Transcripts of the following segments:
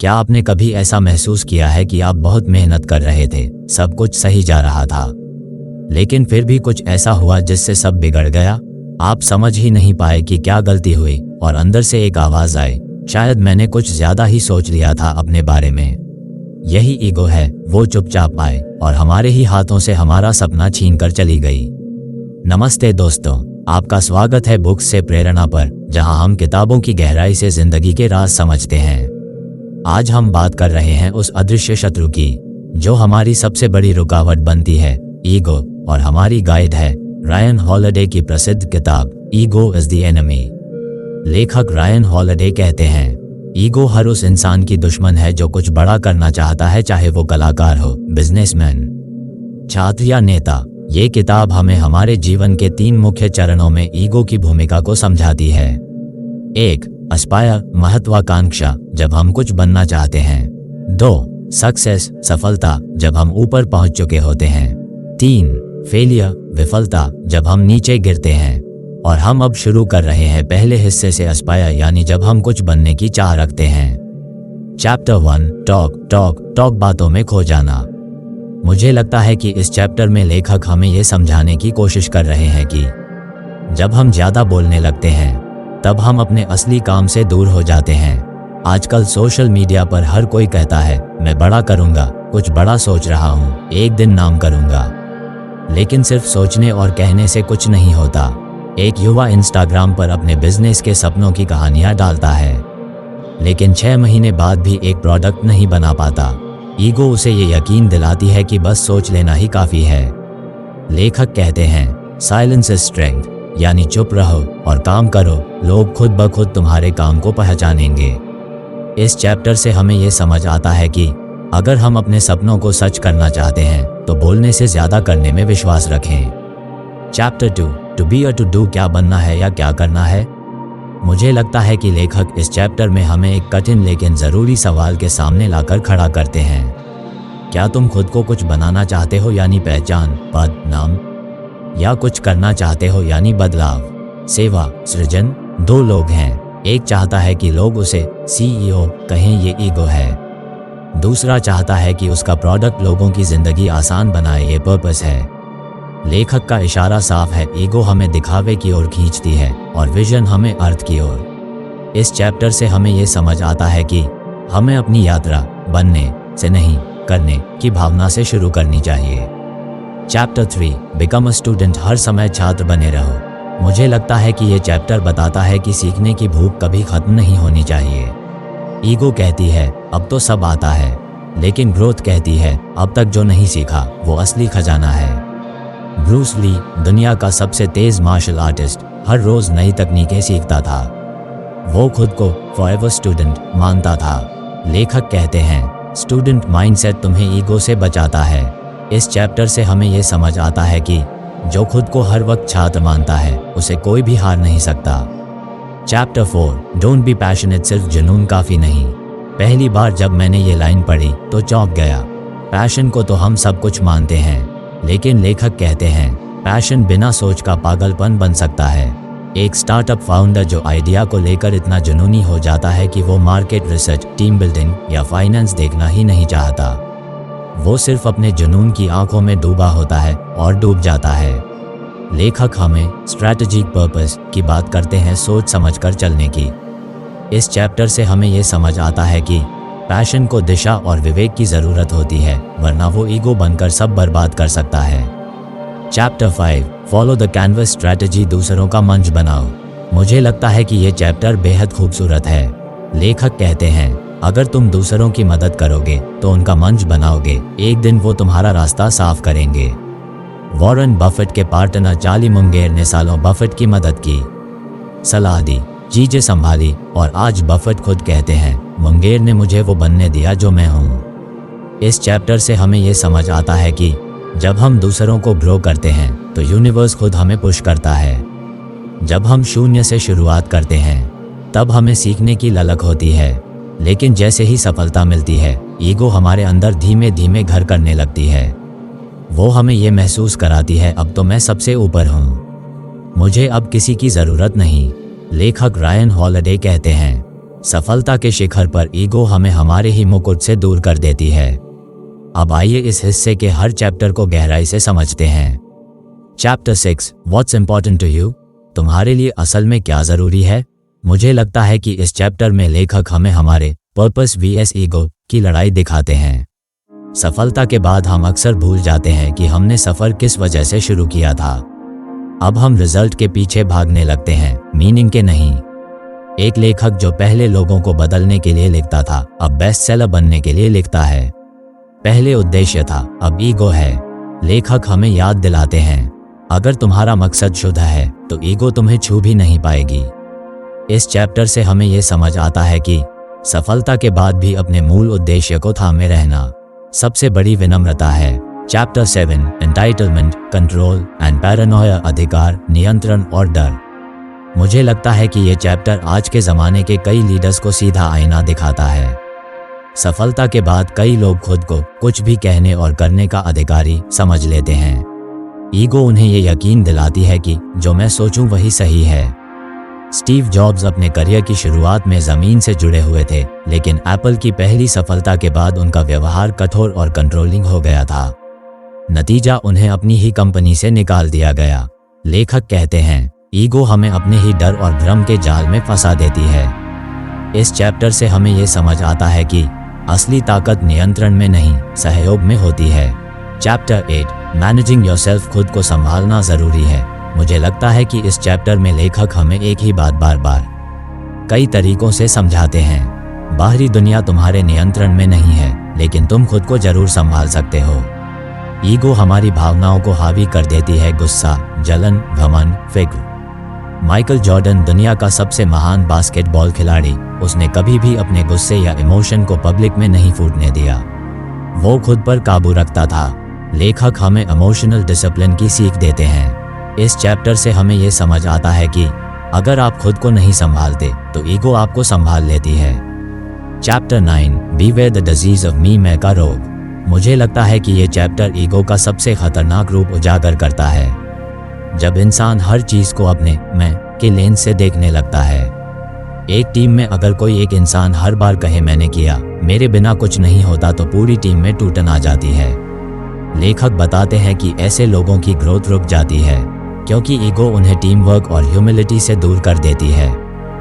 क्या आपने कभी ऐसा महसूस किया है कि आप बहुत मेहनत कर रहे थे, सब कुछ सही जा रहा था, लेकिन फिर भी कुछ ऐसा हुआ जिससे सब बिगड़ गया? आप समझ ही नहीं पाए कि क्या गलती हुई और अंदर से एक आवाज आई, शायद मैंने कुछ ज्यादा ही सोच लिया था अपने बारे में। यही ईगो है, वो चुपचाप आए और हमारे ही हाथों से हमारा सपना छीन कर चली गई। नमस्ते दोस्तों, आपका स्वागत है बुक्स से प्रेरणा पर, जहां हम किताबों की गहराई से जिंदगी के राज समझते हैं। आज हम बात कर रहे हैं उस अदृश्य शत्रु की जो हमारी सबसे बड़ी रुकावट बनती है, ईगो, और हमारी गाइड है रायन हॉलिडे की प्रसिद्ध किताब ईगो इज द एनिमी। लेखक रायन हॉलिडे कहते हैं, ईगो हर उस इंसान की दुश्मन है जो कुछ बड़ा करना चाहता है, चाहे वो कलाकार हो, बिजनेसमैन, छात्र या नेता। ये किताब हमें हमारे जीवन के 3 मुख्य चरणों में ईगो की भूमिका को समझाती है। 1. अस्पायर, महत्वाकांक्षा, जब हम कुछ बनना चाहते हैं। 2. सक्सेस, सफलता, जब हम ऊपर पहुंच चुके होते हैं। 3. फेलियर, विफलता, जब हम नीचे गिरते हैं। और हम अब शुरू कर रहे हैं पहले हिस्से से, अस्पायर, यानी जब हम कुछ बनने की चाह रखते हैं। चैप्टर 1, टॉक, बातों में खो जाना। मुझे लगता है कि इस चैप्टर में लेखक हमें यह समझाने की कोशिश कर रहे हैं कि जब हम ज्यादा बोलने लगते हैं तब हम अपने असली काम से दूर हो जाते हैं। आजकल सोशल मीडिया पर हर कोई कहता है, मैं बड़ा करूंगा, कुछ बड़ा सोच रहा हूं, एक दिन नाम करूंगा। लेकिन सिर्फ सोचने और कहने से कुछ नहीं होता। एक युवा इंस्टाग्राम पर अपने बिजनेस के सपनों की कहानियां डालता है, लेकिन 6 महीने बाद भी एक प्रोडक्ट नहीं बना पाता। ईगो उसे ये यकीन दिलाती है कि बस सोच लेना ही काफी है। लेखक कहते हैं, साइलेंस इज स्ट्रेंथ, यानी चुप रहो और काम करो, लोग खुद ब खुद तुम्हारे काम को पहचानेंगे। इस चैप्टर से हमें यह समझ आता है कि अगर हम अपने सपनों को सच करना चाहते हैं तो बोलने से ज्यादा करने में विश्वास रखें। चैप्टर 2, टू बी और टू डू, क्या बनना है या क्या करना है। मुझे लगता है कि लेखक इस चैप्टर में हमें एक कठिन लेकिन जरूरी सवाल के सामने लाकर खड़ा करते हैं। क्या तुम खुद को कुछ बनाना चाहते हो, यानी पहचान, पद, नाम, या कुछ करना चाहते हो यानी बदलाव, सेवा, सृजन? 2 लोग हैं, एक चाहता है कि लोग उसे CEO कहें, ये ईगो है। दूसरा चाहता है कि उसका प्रोडक्ट लोगों की जिंदगी आसान बनाए, ये पर्पस है। लेखक का इशारा साफ है, ईगो हमें दिखावे की ओर खींचती है और विजन हमें अर्थ की ओर। इस चैप्टर से हमें यह समझ आता है कि हमें अपनी यात्रा बनने से नहीं, करने की भावना से शुरू करनी चाहिए। चैप्टर 3, बिकम अ स्टूडेंट, हर समय छात्र बने रहो। मुझे लगता है कि यह चैप्टर बताता है कि सीखने की भूख कभी खत्म नहीं होनी चाहिए। ईगो कहती है अब तो सब आता है, लेकिन ग्रोथ कहती है अब तक जो नहीं सीखा वो असली खजाना है। ब्रूस ली, दुनिया का सबसे तेज मार्शल आर्टिस्ट, हर रोज नई तकनीकें सीखता था। वो खुद को फॉरएवर स्टूडेंट मानता था। लेखक कहते हैं, स्टूडेंट माइंडसेट तुम्हें ईगो से बचाता है। इस चैप्टर से हमें यह समझ आता है कि जो खुद को हर वक्त छात्र मानता है उसे कोई भी हार नहीं सकता। चैप्टर 4, डोंट बी पैशनेट, सिर्फ जुनून काफी नहीं। पहली बार जब मैंने ये लाइन पढ़ी तो चौंक गया। पैशन को तो हम सब कुछ मानते हैं, लेकिन लेखक कहते हैं पैशन बिना सोच का पागलपन बन सकता है। एक स्टार्टअप फाउंडर जो आइडिया को लेकर इतना जुनूनी हो जाता है कि वो मार्केट रिसर्च, टीम बिल्डिंग या फाइनेंस देखना ही नहीं चाहता, वो सिर्फ अपने जुनून की आंखों में डूबा होता है और डूब जाता है। लेखक हमें स्ट्रैटेजिक पर्पस की बात करते हैं, सोच समझकर चलने की। इस चैप्टर से हमें यह समझ आता है कि पैशन को दिशा और विवेक की जरूरत होती है, वरना वो ईगो बनकर सब बर्बाद कर सकता है। Chapter 5, follow the canvas strategy, दूसरों का मंच बनाओ। मुझे लगता है कि यह चैप्टर बेहद खूबसूरत है। लेखक कहते हैं, अगर तुम दूसरों की मदद करोगे तो उनका मंच बनाओगे, एक दिन वो तुम्हारा रास्ता साफ करेंगे। वॉरेन बफेट के पार्टनर चार्ली मुंगेर ने सालों बफेट की मदद की, सलाह दी, चीजें संभाली, और आज बफेट खुद कहते हैं, मुंगेर ने मुझे वो बनने दिया जो मैं हूँ। इस चैप्टर से हमें यह समझ आता है कि जब हम दूसरों को ग्रो करते हैं तो यूनिवर्स खुद हमें पुश करता है। जब हम शून्य से शुरुआत करते हैं तब हमें सीखने की ललक होती है, लेकिन जैसे ही सफलता मिलती है ईगो हमारे अंदर धीमे धीमे घर करने लगती है। वो हमें ये महसूस कराती है, अब तो मैं सबसे ऊपर हूँ, मुझे अब किसी की ज़रूरत नहीं। लेखक रायन हॉलिडे कहते हैं, सफलता के शिखर पर ईगो हमें हमारे ही मुकुट से दूर कर देती है। अब आइए इस हिस्से के हर चैप्टर को गहराई से समझते हैं। Chapter 6 what's important to you, तुम्हारे लिए असल में क्या जरूरी है। मुझे लगता है कि इस चैप्टर में लेखक हमें हमारे पर्पस वीएस ईगो की लड़ाई दिखाते हैं। सफलता के बाद हम अक्सर भूल जाते हैं कि हमने सफर किस वजह से शुरू किया था। अब हम रिजल्ट के पीछे भागने लगते हैं, मीनिंग के नहीं। एक लेखक जो पहले लोगों को बदलने के लिए लिखता था, अब बेस्ट सेलर बनने के लिए लिखता है। पहले उद्देश्य था, अब ईगो है। लेखक हमें याद दिलाते हैं, अगर तुम्हारा मकसद शुद्ध है तो ईगो तुम्हें छू भी नहीं पाएगी। इस चैप्टर से हमें यह समझ आता है कि सफलता के बाद भी अपने मूल उद्देश्य को थामे रहना सबसे बड़ी विनम्रता है। Chapter 7 entitlement, control and Paranoia, अधिकार, नियंत्रण और डर। मुझे लगता है कि यह चैप्टर आज के ज़माने के कई लीडर्स को सीधा आईना दिखाता है। सफलता के बाद कई लोग खुद को कुछ भी कहने और करने का अधिकारी समझ लेते हैं। ईगो उन्हें यह यकीन दिलाती है कि जो मैं सोचूं वही सही है। स्टीव जॉब्स अपने करियर की शुरुआत में ज़मीन से जुड़े हुए थे, लेकिन एप्पल की पहली सफलता के बाद उनका व्यवहार कठोर और कंट्रोलिंग हो गया था। नतीजा, उन्हें अपनी ही कंपनी से निकाल दिया गया। लेखक कहते हैं, ईगो हमें अपने ही डर और भ्रम के जाल में फंसा देती है। इस चैप्टर से हमें यह समझ आता है कि असली ताकत नियंत्रण में नहीं, सहयोग में होती है। चैप्टर 8 मैनेजिंग योरसेल्फ, खुद को संभालना जरूरी है। मुझे लगता है कि इस चैप्टर में लेखक हमें एक ही बात बार बार कई तरीकों से समझाते हैं। बाहरी दुनिया तुम्हारे नियंत्रण में नहीं है, लेकिन तुम खुद को जरूर संभाल सकते हो। ईगो हमारी भावनाओं को हावी कर देती है, गुस्सा, जलन, घमंड, फिक्र। माइकल जॉर्डन दुनिया का सबसे महान बास्केटबॉल खिलाड़ी, उसने कभी भी अपने गुस्से या इमोशन को पब्लिक में नहीं फूटने दिया। वो खुद पर काबू रखता था। लेखक हमें इमोशनल डिसिप्लिन की सीख देते हैं। इस चैप्टर से हमें यह समझ आता है कि अगर आप खुद को नहीं संभालते तो ईगो आपको संभाल लेती है। Chapter 9 beware the disease of me, मैं का रोग। मुझे लगता है कि यह चैप्टर ईगो का सबसे खतरनाक रूप उजागर करता है। जब इंसान हर चीज को अपने मैं के लेंस से देखने लगता है। एक टीम में अगर कोई एक इंसान हर बार कहे मैंने किया, मेरे बिना कुछ नहीं होता, तो पूरी टीम में टूटन आ जाती है। लेखक बताते हैं कि ऐसे लोगों की ग्रोथ रुक जाती है, क्योंकि ईगो उन्हें टीम वर्क और ह्यूमिलिटी से दूर कर देती है।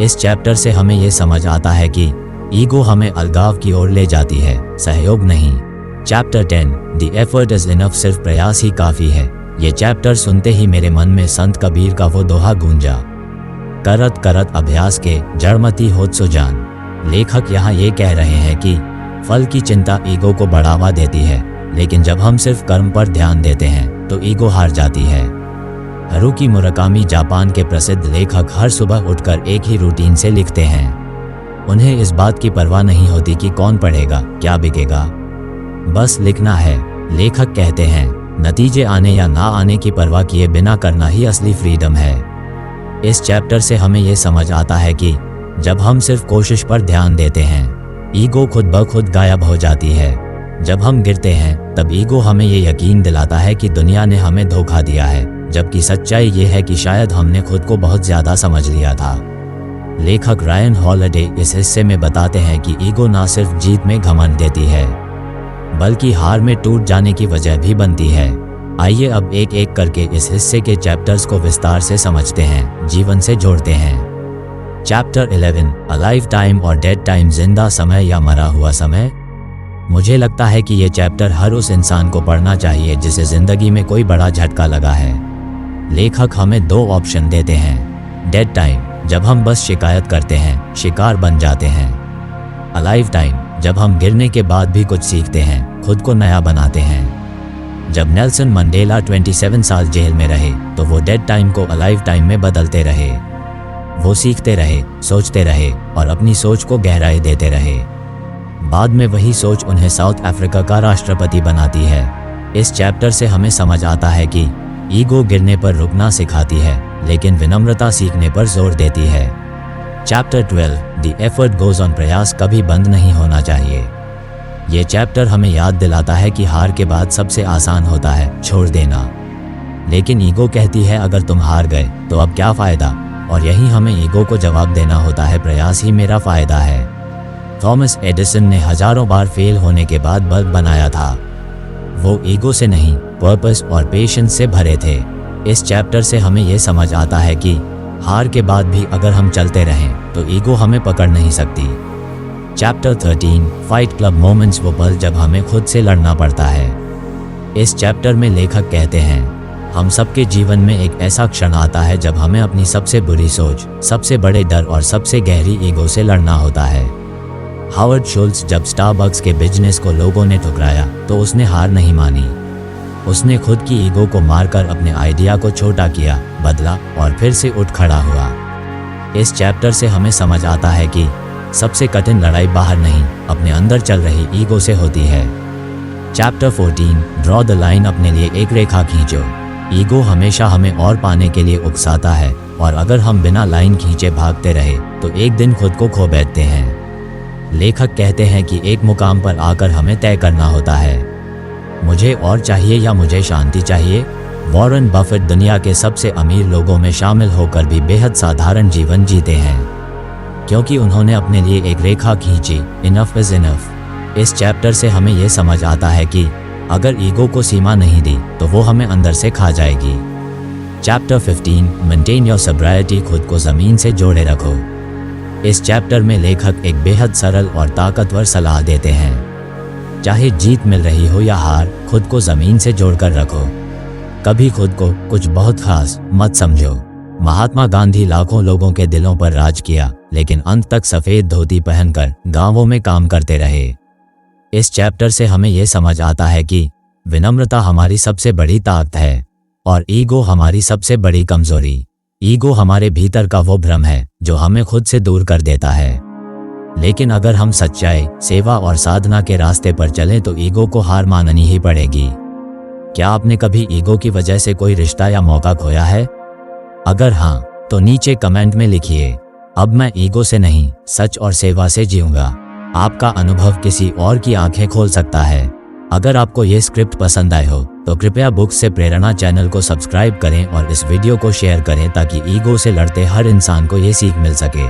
इस चैप्टर से हमें यह समझ आता है कि ईगो हमें अलगाव की ओर ले जाती है, सहयोग नहीं। Chapter 10 the effort is enough, सिर्फ प्रयास ही काफी है। ये चैप्टर सुनते ही मेरे मन में संत कबीर का वो दोहा गूंजा, करत करत अभ्यास के जड़मती होत सुजान। लेखक यहाँ ये कह रहे हैं कि फल की चिंता ईगो को बढ़ावा देती है, लेकिन जब हम सिर्फ कर्म पर ध्यान देते हैं तो ईगो हार जाती है। हारुकी मुराकामी जापान के प्रसिद्ध लेखक हर सुबह उठकर एक ही रूटीन से लिखते हैं। उन्हें इस बात की परवाह नहीं होती कि कौन पढ़ेगा, क्या बिकेगा, बस लिखना है। लेखक कहते हैं, नतीजे आने या ना आने की परवाह किए बिना करना ही असली फ्रीडम है। इस चैप्टर से हमें यह समझ आता है कि जब हम सिर्फ कोशिश पर ध्यान देते हैं, ईगो खुद ब खुद गायब हो जाती है। जब हम गिरते हैं तब ईगो हमें ये यकीन दिलाता है कि दुनिया ने हमें धोखा दिया है, जबकि सच्चाई ये है कि शायद हमने खुद को बहुत ज्यादा समझ लिया था। लेखक रायन हॉलिडे इस हिस्से में बताते हैं कि ईगो ना सिर्फ जीत में घमंड देती है, बल्कि हार में टूट जाने की वजह भी बनती है। आइए अब एक एक करके इस हिस्से के चैप्टर्स को विस्तार से समझते हैं, जीवन से जोड़ते हैं। चैप्टर 11 अ लाइफ टाइम और डेड टाइम, जिंदा समय या मरा हुआ समय। मुझे लगता है कि ये चैप्टर हर उस इंसान को पढ़ना चाहिए जिसे जिंदगी में कोई बड़ा झटका लगा है। लेखक हमें दो ऑप्शन देते हैं। डेड टाइम, जब हम बस शिकायत करते हैं, शिकार बन जाते हैं। अ लाइफ टाइम, जब हम गिरने के बाद भी कुछ सीखते हैं, खुद को नया बनाते हैं। जब नेल्सन मंडेला 27 साल जेल में रहे तो वो डेड टाइम को अ लाइफ टाइम में बदलते रहे। वो सीखते रहे, सोचते रहे और अपनी सोच को गहराई देते रहे। बाद में वही सोच उन्हें साउथ अफ्रीका का राष्ट्रपति बनाती है। इस चैप्टर से हमें समझ आता है कि ईगो गिरने पर रुकना सिखाती है, लेकिन विनम्रता सीखने पर जोर देती है। Chapter 12 the effort goes on, प्रयास कभी बंद नहीं होना चाहिए। ये चैप्टर हमें याद दिलाता है कि हार के बाद सबसे आसान होता है छोड़ देना, लेकिन ईगो कहती है अगर तुम हार गए तो अब क्या फायदा, और यही हमें ईगो को जवाब देना होता है, प्रयास ही मेरा फायदा है। थॉमस एडिसन ने हजारों बार फेल होने के बाद बल्ब बनाया था। वो ईगो से नहीं, पर्पस और पेशेंस से भरे थे। इस चैप्टर से हमें यह समझ आता है कि हार के बाद भी अगर हम चलते रहें तो ईगो हमें पकड़ नहीं सकती। चैप्टर 13 फाइट क्लब मोमेंट्स, वो पल जब हमें खुद से लड़ना पड़ता है। इस चैप्टर में लेखक कहते हैं, हम सबके जीवन में एक ऐसा क्षण आता है जब हमें अपनी सबसे बुरी सोच, सबसे बड़े डर और सबसे गहरी ईगो से लड़ना होता है। हावर्ड शुल्ट्ज जब स्टारबक्स के बिजनेस को लोगों ने ठुकराया तो उसने हार नहीं मानी। उसने खुद की ईगो को मारकर अपने आइडिया को छोटा किया, बदला और फिर से उठ खड़ा हुआ। इस चैप्टर से हमें समझ आता है कि सबसे कठिन लड़ाई बाहर नहीं, अपने अंदर चल रही ईगो से होती है। चैप्टर 14 ड्रॉ द लाइन, अपने लिए एक रेखा खींचो। ईगो हमेशा हमें और पाने के लिए उकसाता है, और अगर हम बिना लाइन खींचे भागते रहे तो एक दिन खुद को खो बैठते हैं। लेखक कहते हैं कि एक मुकाम पर आकर हमें तय करना होता है, मुझे और चाहिए या मुझे शांति चाहिए। वॉरेन बफेट दुनिया के सबसे अमीर लोगों में शामिल होकर भी बेहद साधारण जीवन जीते हैं, क्योंकि उन्होंने अपने लिए एक रेखा खींची, इनफ इज इनफ। इस चैप्टर से हमें यह समझ आता है कि अगर ईगो को सीमा नहीं दी तो वो हमें अंदर से खा जाएगी। चैप्टर 15 मेंटेन योर सोब्राइटी, खुद को ज़मीन से जोड़े रखो। इस चैप्टर में लेखक एक बेहद सरल और ताकतवर सलाह देते हैं, चाहे जीत मिल रही हो या हार, खुद को ज़मीन से जोड़कर रखो। कभी खुद को कुछ बहुत खास मत समझो। महात्मा गांधी लाखों लोगों के दिलों पर राज किया, लेकिन अंत तक सफ़ेद धोती पहनकर गांवों में काम करते रहे। इस चैप्टर से हमें यह समझ आता है कि विनम्रता हमारी सबसे बड़ी ताकत है और ईगो हमारी सबसे बड़ी कमजोरी। ईगो हमारे भीतर का वो भ्रम है जो हमें खुद से दूर कर देता है, लेकिन अगर हम सच्चाई, सेवा और साधना के रास्ते पर चलें तो ईगो को हार माननी ही पड़ेगी। क्या आपने कभी ईगो की वजह से कोई रिश्ता या मौका खोया है? अगर हाँ, तो नीचे कमेंट में लिखिए, अब मैं ईगो से नहीं, सच और सेवा से जीऊंगा। आपका अनुभव किसी और की आंखें खोल सकता है। अगर आपको ये स्क्रिप्ट पसंद आए हो तो कृपया बुक्स से प्रेरणा चैनल को सब्सक्राइब करें और इस वीडियो को शेयर करें ताकि ईगो से लड़ते हर इंसान को ये सीख मिल सके।